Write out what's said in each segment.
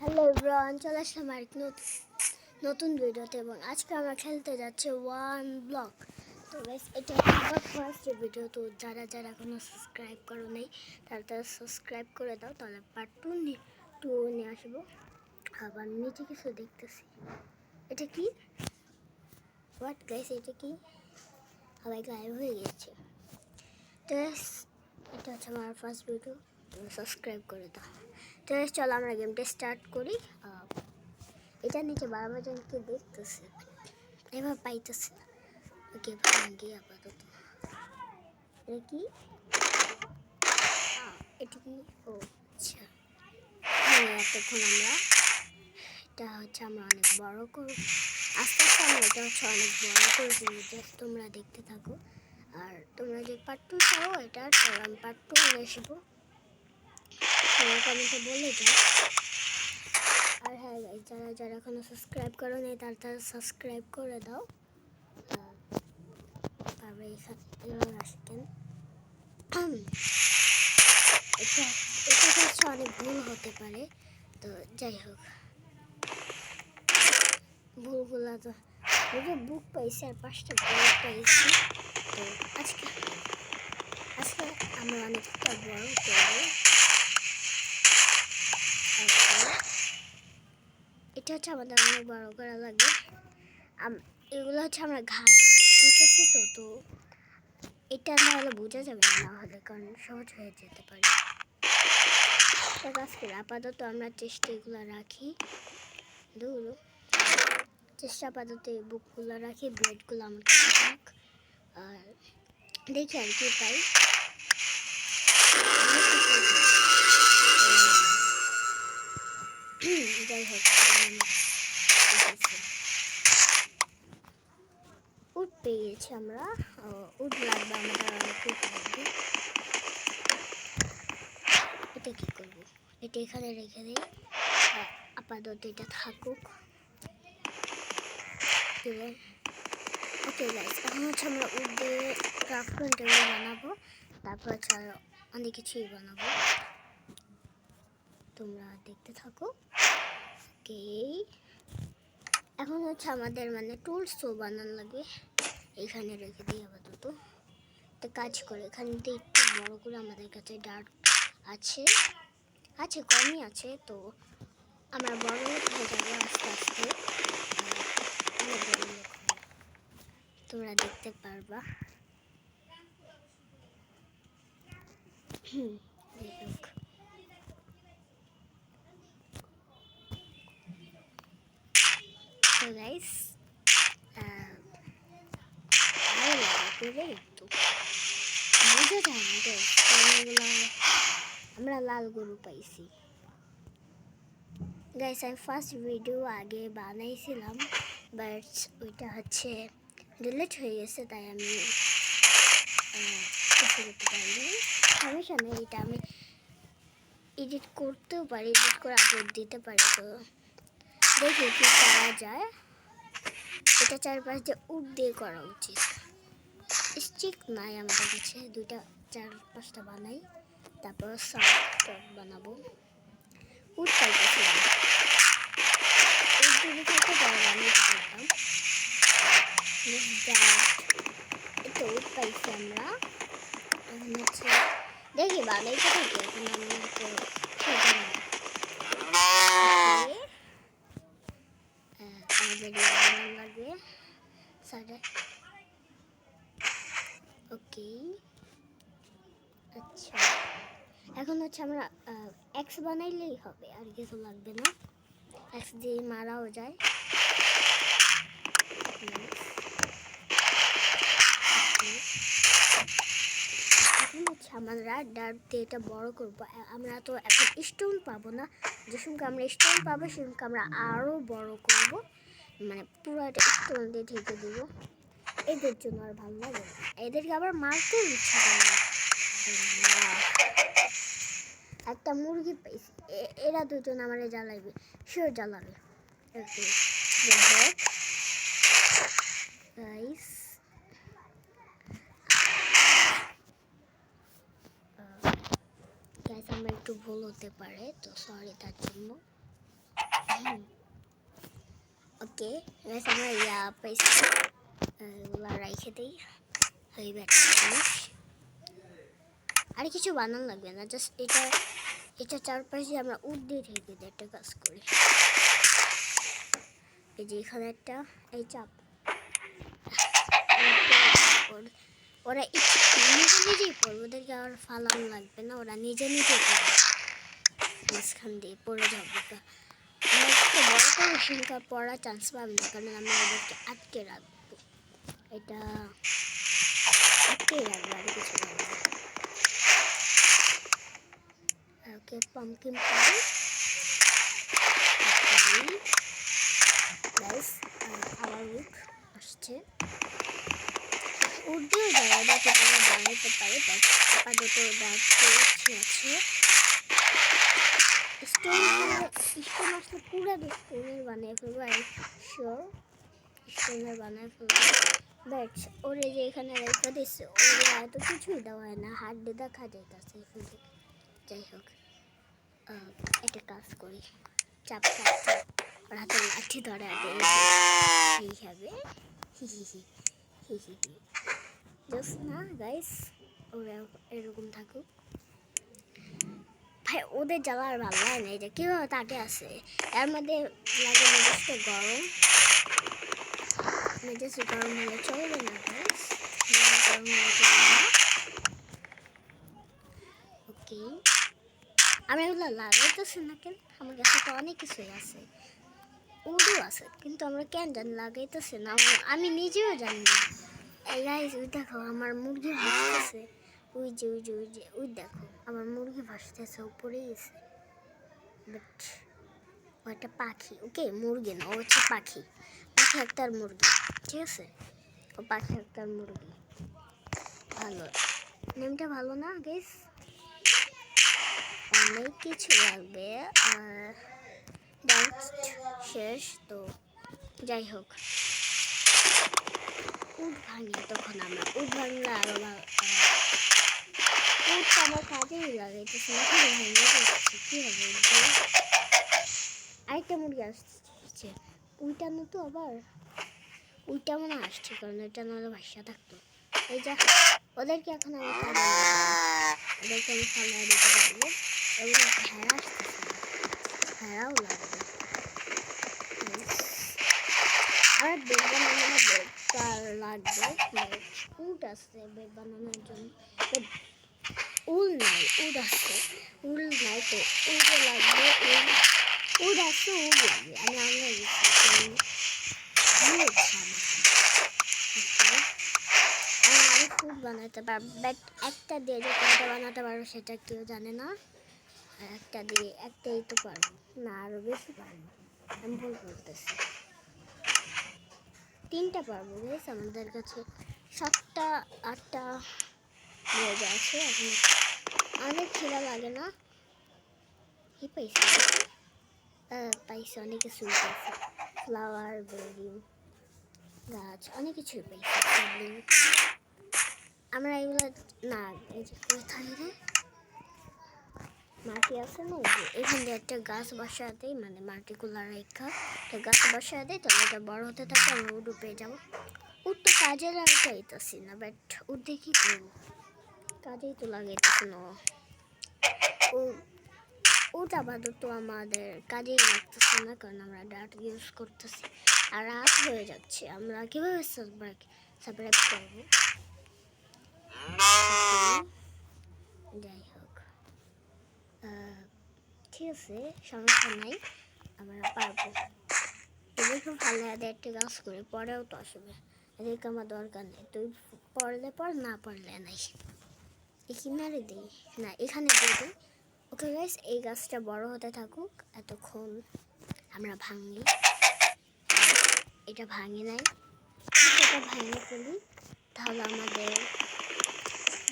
Hello everyone, চলে আসলাম আর নতুন ভিডিওতে এবং আজকে আমরা খেলতে যাচ্ছি ওয়ান ব্লক। তো গাইস, এটা আমার ফার্স্ট ভিডিও। তো যারা এখনো সাবস্ক্রাইব করো নাই তারা সাবস্ক্রাইব করে দাও, তাহলে পার্ট টু নিয়ে আসবো। আবার নিচে কিছু দেখতেছি, এটা কি? হোয়াট গাইস, এটা কি? সবাই গায়েব হয়ে গেছে। তো এটা হচ্ছে আমার ফার্স্ট ভিডিও, তুমি সাবস্ক্রাইব করে দাও। তো চলো আমরা গেমটা স্টার্ট করি। এটা নিচে বারবার জনকে দেখতেছে, এবার পাইতেছে না। ওকে ভাঙ্গি আপাতত। এটা কি? এটা কি? ও আচ্ছা, এতক্ষণ আমরা এটা হচ্ছে আমরা অনেক বড় করব। আস্তে আস্তে আমরা এটা হচ্ছে অনেক বড় করবো, জাস্ট তোমরা দেখতে থাকো। আর তোমরা যে পার্ট টু চাও, এটা আমি পার্ট টু নিয়ে আসবো, তোমরা কমেন্টে বলে যাও। আর হ্যাঁ গাইস, যারা এখনো সাবস্ক্রাইব করো নি তারা সাবস্ক্রাইব করে দাও। তারপরে এভাবে আসতেন। এটা হচ্ছে অনেক ভুল হতে পারে, তো যাই হোক, ভুলগুলা তো বুক পাইছি আর 5টা বুক পাইছি। তো আজকে আমরা অনেকটা বড় করবো। এটা হচ্ছে আমাদের অনেক বড় করা লাগবে। এগুলো হচ্ছে আমরা ঘাস দিতেছি, তো এটা না হলে বোঝা যাবে না হলে, কারণ সহজ হয়ে যেতে পারে। আজকে আপাতত আমরা চেষ্টা এগুলো রাখি, চেষ্টা আপাতত এই বুকগুলো রাখি, ব্লেডগুলো আমার কাছে থাক। আর দেখি আর কি পাই। যাই হোক, উড পেয়ে গেছি আমরা। উড লাগবে আমাদের, অনেক উড লাগবে। এটা কি করবো? এটা এখানে রেখে দিই, আপাতত এটা থাকুক। ওকে গাইস, এখন হচ্ছে আমরা উড দিয়ে ক্রাফটিং টেবিল বানাবো, তারপর হচ্ছে অনেক কিছুই বানাবো, তোমরা দেখতে থাকো। ওকে, এখন হচ্ছে আমাদের টুলসও বানানো লাগবে, এখানে রেখে দিই আপাতত। একটা কাজ করে এখান থেকে একটু বড় করে, আমাদের কাছে ডার্ক আছে কমই আছে, তো আমরা বড় লোক হয়ে যাবো আস্তে আস্তে। তোমরা দেখতে পারবা। তো গাইস, একটু বুঝে যায় না গাইস, আমরা লাল গরু পাইছি গাইস। আমি ফার্স্ট ভিডিও আগে বানাইছিলাম, বাট ওইটা হচ্ছে ডিলিট হয়ে গেছে, তাই আমি কিছু করতে পারিনি। সমস্যা নেই, এটা আমি এডিট করতেও পারি, এডিট করে আপলোড দিতে পারি। তো দেখি কি করা যায়। এটা চারপাশ দিয়ে উড দিয়ে করা উচিত, স্টিক নাই আমাদের কাছে, 4-5টা বানাই, তারপর সফট বানাবো। উড পাইতেছিলাম, উড যদি থাকতে পারে আমি করতাম। এটা উড পাইছি আমরা, এখন হচ্ছে দেখি বানাইতে থাকি। এখন আমি তো আমাদের লাগবে সাড়ে। ওকে, আচ্ছা, এখন হচ্ছে আমরা এক্স বানাইলেই হবে, আর কিছু লাগবে না। এক্স দিয়ে মারাও যায়। এখন হচ্ছে আমরা ডার্ট দিয়ে এটা বড় করবো। আমরা তো এখন স্টোন পাবো না, যে সঙ্গে আমরা স্টোন পাবো সে সঙ্গে আমরা আরও বড় করব, পুরো একটা স্টোন দিয়ে ঢেকে দেবো। এদের জন্য আর ভালো লাগে না, এদেরকে আবার মারতেও ইচ্ছা করে না। একটা মুরগি পাইছি, এরা দুজন আমার জ্বালাইবে, সেও জ্বালাবে। ওকে গাইস, আমার একটু ভুল হতে পারে, তো সরি তার জন্য। ওকে গাইস আমরা ইয়া পাইছি এগুলা রাইখে দিই হইবে একটা জিনিস আর কিছু বানানো লাগবে না জাস্ট এটা চারপাশে আমরা উড দিয়ে ঢেকে দিই একটা কাজ করি এই যে এখানে একটা এই চাপ ওরা নিজে নিজেই পড়বে ওদেরকে আর ফালানো লাগবে না ওরা নিজে নিজে পড়বে মাঝখান দিয়ে পড়ে যাবে আমরা একটু বড় করে শিল্পা পড়ার চান্স পাবে না কারণ আমরা ওদেরকে আটকে রাখবো এটা আটকে রাখবো আর কিছু ওকে পাম্পকিন পাই গাইস আবার উড আসছে উর্দুও যায় ওটাকে আমরা বানাইতে পারি আপাতত ওটা আছে স্টোন আসলে পুরো স্টোনের বানিয়ে ফেলবো আর শিওর স্টোনের বানিয়ে ফেলবো বাট ওরে যে এখানে রেখে দিচ্ছে ওরে এত কিছুই দেওয়া হয় না হাত দিয়ে দেখা যাইতেছে শুধু যাই হোক একটা কাজ করি চাপ ওর হাতে লাঠি ধরে এইভাবে জাস্ট না গাইস ওরা এরকম থাকুক ভাই ওদের জ্বালা আর ভালো হয় না এই যে কীভাবে তাকে আসে এর মধ্যে লাগে মেজাজটা গরম মেজাজ গরম হলে চলবে না গাইস গরম হলে চলবে না ওকে আমি এগুলো লাগাইতেছি না কেন আমার কাছে তো অনেক কিছুই আছে উডও আছে কিন্তু আমরা কেন জানি লাগাইতেছি না আমি নিজেও জানি না এই গাইস ওই দেখো আমার মুরগি ভাসতেছে ওই যে ওই দেখো আমার মুরগি ভাসতেছে উপরে গেছে বাট ও একটা পাখি ওকে মুরগি না ও হচ্ছে পাখি একটার মুরগি ঠিক আছে ও পাখি একটার মুরগি ভালো নেমটা ভালো না গাইস অনেক কিছু লাগবে আর শেষ তো যাই হোক উড ভাঙি তখন আমরা উড ভাঙলে আরো উডটা আমার কাজেই লাগাইতেছে না ভেঙে যাচ্ছে কি হবে আরেকটা মুরগি আসছে উইটা না তো আবার উইটা মনে আসছে কারণ এটা নাহলে ভাষা থাকতো এই যা ওদেরকে এখন আমি ওদেরকে আমি খাওয়া দিতে পারবো এবং ভেড়া আসতেছে ভেড়াও লাগবে আর বেড বানানোর বেডটার লাগবে উড আসছে বেড বানানোর জন্য উল নাই উড আসছে উল নাই তো উডে লাগবে উড আসছে উড লাগবে আমি আনলে গেছি আমি আরো ফুড বানাতে পারবো বাট একটা দিয়ে যে কোনটা বানাতে পারবো সেটা কেউ জানে না একটা দিয়ে একটাই তো পারবো না আরো বেশি পারবো আমি ভুল করতেছি তিনটা পারবো বেশ আমাদের কাছে 7টা 8টা জায়গা আছে এখন অনেক খিদা লাগে না কি পাইছি অনেক কিছুই পাইছি ফ্লাওয়ার বেরি গাছ অনেক কিছুই পাইছি আমরা এগুলো না এই যে কোথায় রে মাটি আছে না এখান দিয়ে একটা গাছ বসাতেই মানে মাটিগুলো রেখা একটা গাছ বসাতে তাহলে এটা বড় হতে থাকে আমরা উড পেয়ে যাবো উড তো কাজে লাগাইতেছি না বাট উড দিয়ে কী করবো কাজেই তো লাগাইতেছি না ওটা আপাতত আমাদের কাজেই লাগতেছে না কারণ আমরা ডাটা ইউজ করতেছি আর রাত হয়ে যাচ্ছে আমরা কীভাবে সাবস্ক্রাইব করবো যাই হোক ঠিক আছে সমস্যা নাই আমরা পারবো এদেরকে ভালো একটা কাজ করে পরেও তো আসবে এদেরকে আমার দরকার নেই তুই পড়লে পড় না পড়লে নাই এখানে দিই না এখানে দিয়ে দিই ওকে গাইস এই গাছটা বড় হতে থাকুক এতক্ষণ আমরা ভাঙি এটা ভাঙি নাই এটা ভাঙে ফেলি তাহলে আমাদের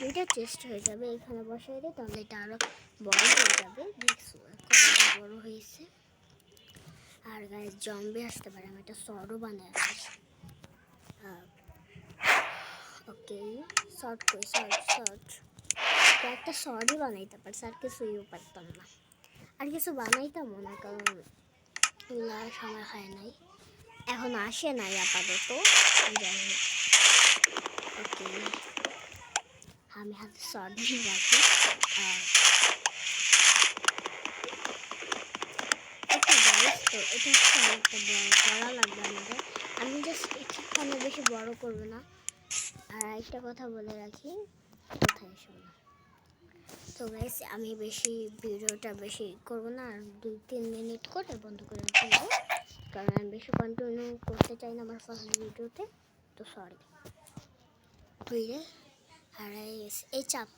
দুইটা চেস্ট হয়ে যাবে এখানে বসাই দিই তাহলে এটা আরো বড় হয়ে যাবে দেখছো কতটা বড় হয়েছে আর গাইস জম্বি আসতে পারে আমি একটা সরও বানিয়ে রাখি ওকে শর্ট কই শর্ট একটা সরই বানাইতে পারছি আর কিছুই পারতাম না আর কিছু বানাইতামও না কারণ এগুলো সময় হয় নাই, এখন আসে নাই আপাতত। ওকে, আমি হাতে শর্ট রাখি। তো এটা হচ্ছে অনেকটা বড় করা লাগবে আমাদের। আমি জাস্ট এখানে বেশি বড় করবো না। আর একটা কথা বলে রাখি, কোথায় শোনা। তো গাইস, আমি ভিডিওটা বেশি করবো না, আর 2-3 মিনিট করে বন্ধ করে ফেলবো, কারণ আমি বেশি কন্টিনিউ করতে চাই না আমার ফার্স্ট ভিডিওতে। তো সরি। তুই রে হারাই গেছে এই চাপ,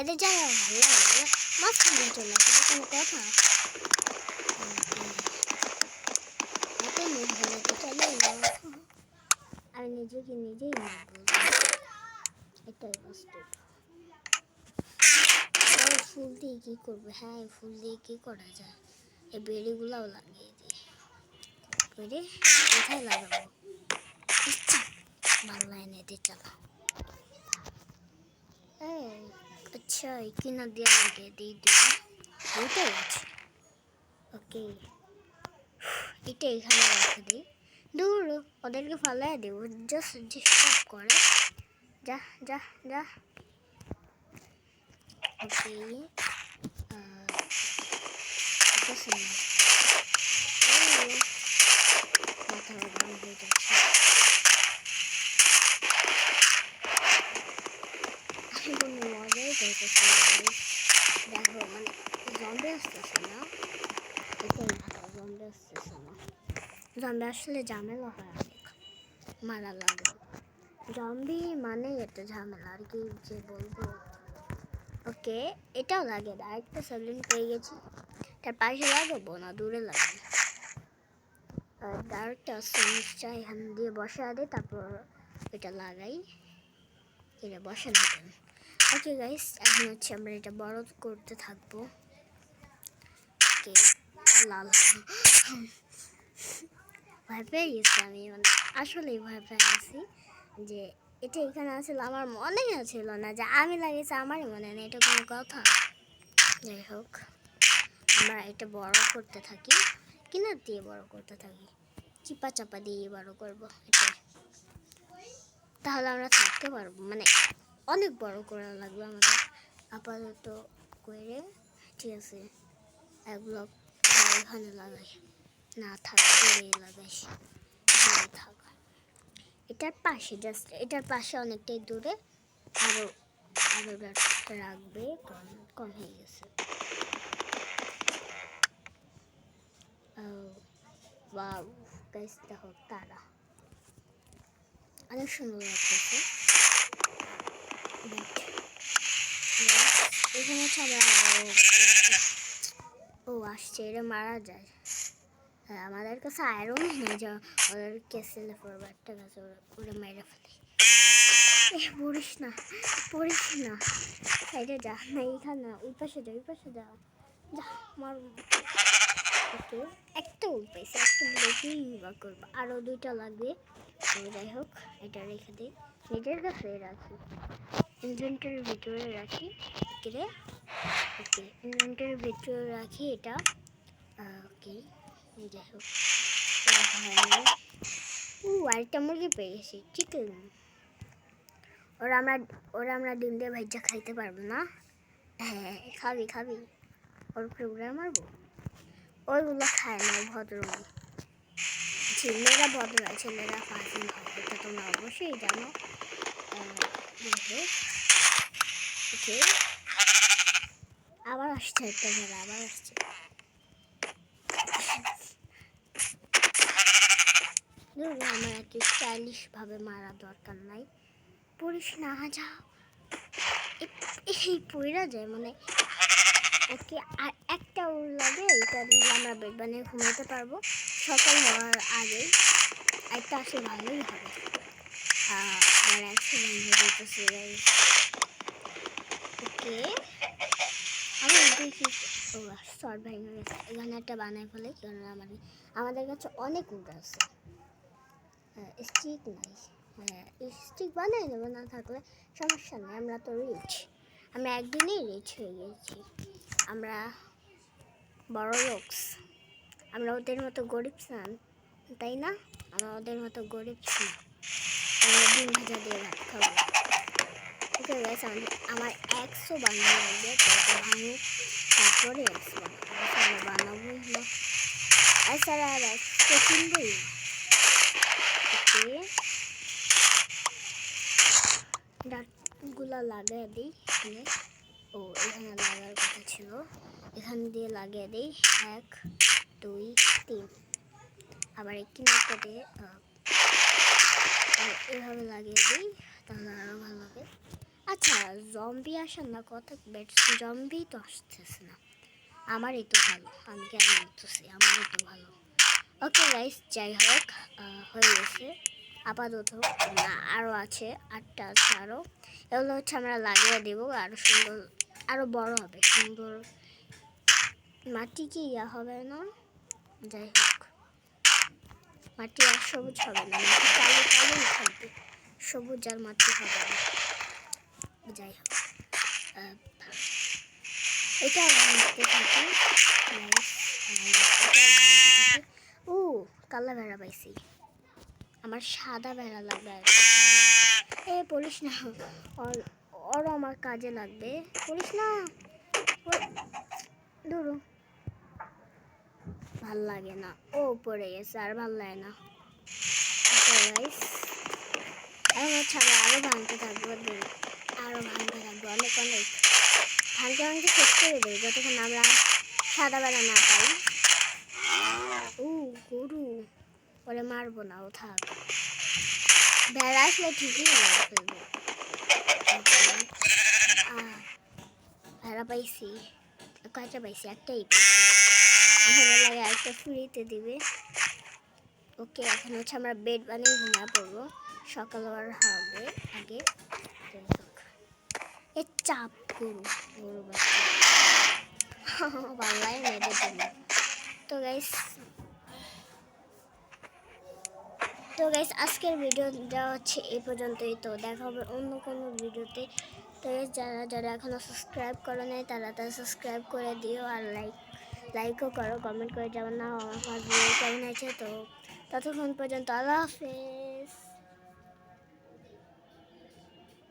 এদের জায়গা ভালো লাগে মাঝখানে চলে আসে, এটা কোনো কথা? আমি নিজেকে নিজেই এটাই বাস্তব। ফুল দিয়ে কি করবো? হ্যাঁ, ফুল দিয়ে কি করা যায়? এই বেড়িগুলাও লাগিয়ে দিই। বেড়ি কোথায় লাগাবো? ভালো লাইনে দিয়ে চালা। আচ্ছা, কিনা দিয়ে লাগিয়ে দিই দুটো। দুটোই আছে। ওকে, এটা এখানে রেখে দিই। দূর, ওদেরকে ফালাই দেব, জাস্ট ডিস্টার্ব করে। যা যা যা। ওকে, মাথা গরম হয়ে যাচ্ছে। আমি কোনো মজাই করতেছি না। দেখো, মানে জম্বি আসতেছে না, এটাই ভালো। জম্বি আসতেছে না। জম্বি আসলে ঝামেলা হয় অনেক, মারা লাগে। জম্বি মানে একটা ঝামেলা, আর কি যে বলবো। ওকে, এটাও লাগে। আরেকটা সাবলিন পেয়ে গেছি। তার পাশে লাগাবো না, দূরে লাগাবো। আরেকটা জিনিসটা এখান দিয়ে বসা দেয়, তারপর এটা লাগাই। এটা বসে থাকেন। ওকে গাইস, এখন হচ্ছে আমরা এটা বড় করতে থাকবো। ওকে, লাল ভয় পেয়ে গেছি আমি, মানে আসলেই ভয় পেয়ে গেছি যে এটা এখানে আসছিল। আমার মনেই ছিল না যে আমি লাগিয়েছি, আমারই মনে নেই, এটা কোনো কথা? যাই হোক, আমরা এটা বড় করতে থাকি, কিনার দিয়ে বড় করতে থাকি, চিপা চাপা দিয়ে বড় করবো এটা, তাহলে আমরা থাকতে পারবো। মানে অনেক বড় করা লাগবে আমাদের। আপাতত করে ঠিক আছে, এক ব্লক এখানে লাগাই, না থাক দূরেই লাগাই, থাক। এটার পাশে, জাস্ট এটার পাশে অনেকটাই দূরে, আরো আরো রাখবে, কম হয়ে গেছে। ওয়াও গাইস, দেখো তারা অনেক সুন্দর লাগতেছে। এখানে হচ্ছে ও আসছে, এটা মারা যায়। হ্যাঁ, আমাদের কাছে আয়রন নেই যে ওদের কেসেলে পড়বে, একটা গাছে ওরা মেরে ফেলে। পড়িস না, পড়িস না, সাইডে যা না, এইখানে ওই পাশে যা, ওই পাশে যা, যা মার। ওকে, একটা উল্পাইছে, একটা ব্লকেই বা করবো, আরও 2টা লাগবে। তো যাই হোক, এটা রেখে দিই, নিজের কাছে রাখি, ইনভেন্টরির ভিতরে রাখি। ওকে, ওকে, ইনভেন্টরির ভিতরে রাখি এটা। ওকে, যাই হোক, আরেকটা মুরগি পেয়ে গেছি, চিকেন। ওরা আমরা ডিম দিয়ে ভাইজা খাইতে পারবো না। হ্যাঁ, খাবি খাবি, ওর প্রোগ্রাম মারবো। ওইগুলো খায় না, ভদ্র ছেলেরা, ভদ্র হয়, ছেলেরা ফাজিল হয়, এটা তোমরা অবশ্যই জানো। ওকে, আবার আসছে একটা ঘোড়া, আবার আসছে। আমার এত স্টাইলিশ ভাবে মারা দরকার নাই, পড়িস না, যা। এই পড়া যায় মানে। ওকে, আর একটা উল লাগে, এটা দিয়ে আমরা বেড বানিয়ে ঘুমাতে পারবো সকাল হওয়ার আগে। একটা আসলে ভালোই হবে। আমার অ্যাক্সিডেন্ট হয়ে যেতেছে। ওকে, আমি দেখি শর্ট ভেঙে গেছে, এখানে একটা বানাই ফেলে, কারণ আমাদের কাছে অনেক উড আছে। স্টিক নাই, হ্যাঁ স্টিক বানাই দেবো, না থাকলে সমস্যা নেই, আমরা তো রিচ। আমি একদিনেই রিচ হয়ে গেছি, আমরা বড় লোকস। আমরা ওদের মতো গরিব না, তাই না? আমরা ওদের মতো গরিব না, আমরা ডিম ভাজা দিয়ে ভাত খাবো। ওকে গাইস, আমার 100 বানানো লাগবে, তারপর ভাঙু, তারপরে 100 বানাবো হলো। আচ্ছা আর তো কিনবই। ওকে, ডাটগুলো লাগিয়ে দিই এখানে। ও এখানে লাগার কথা ছিল, এখান দিয়ে লাগিয়ে দিই 1 2 3। আবার একটি নৌকা দিয়ে এভাবে লাগিয়ে দিই, তাহলে আরও ভালো হবে। আচ্ছা, জম্বি আসার না কথা, জম্বি তো আসতেছে না, আমারই তো ভালো, আমি কেন বলতেছি আমারই তো ভালো। ওকে গাইস, যাই হোক, হয়ে গেছে আপাতত। না, আরও আছে, 8টা আছে আরও। এগুলো হচ্ছে আমরা লাগিয়ে দেবো, আরও সুন্দর, আরও বড় হবে, সুন্দর। মাটি কি ইয়া হবে না? যাই হোক, মাটি আর সবুজ হবে না, মাটি কালো কালোই থাকবে, সবুজ আর মাটি হবে না। যাই হোক, এটা ভাঙতে থাকি। ও, কালা ভেড়া পাইছি, আমার সাদা ভেড়া লাগবে। এ পড়িস না, ওর আমার কাজে লাগবে, পড়িস না। ধরো, ভাল লাগে না, ও পড়ে গেছে, আর ভাল লাগে না। এখন হচ্ছে আমরা আরও ভাঙতে থাকবো, আরও ভাঙতে থাকবো, অনেক অনেক ভাঙতে ভাঙতে শেষ করে দেবো, যতক্ষণ আমরা সাদা বেলা না পাই। ও গরু, ওরে মারবো না, ও থাক। ভেড়া আসলে ঠিকই মেরে ফেলবো। ভেড়া পাইছি, কয়টা পাইছি? একটাই পাইছি। আমার লাগে একটা ফ্রিতে দিবে। ওকে, এখন হচ্ছে আমরা বেড বানিয়ে ঘুমিয়ে পড়বো, সকাল হওয়ার হবে আগে। এ চাপ গরু, গরু বাচ্চা বাংলায় মেয়েদের জন্য। তো গাইস আজকের ভিডিওটা হচ্ছে এই পর্যন্তই। তো দেখা হবে অন্য কোনো ভিডিওতে। তো যারা যারা এখনও সাবস্ক্রাইব করে নাই, তারা সাবস্ক্রাইব করে দিও, আর লাইকও করো, কমেন্ট করে যাবেন না আমার ভিডিও কেমন আছে। তো ততক্ষণ পর্যন্ত আল্লাহ হাফেজ।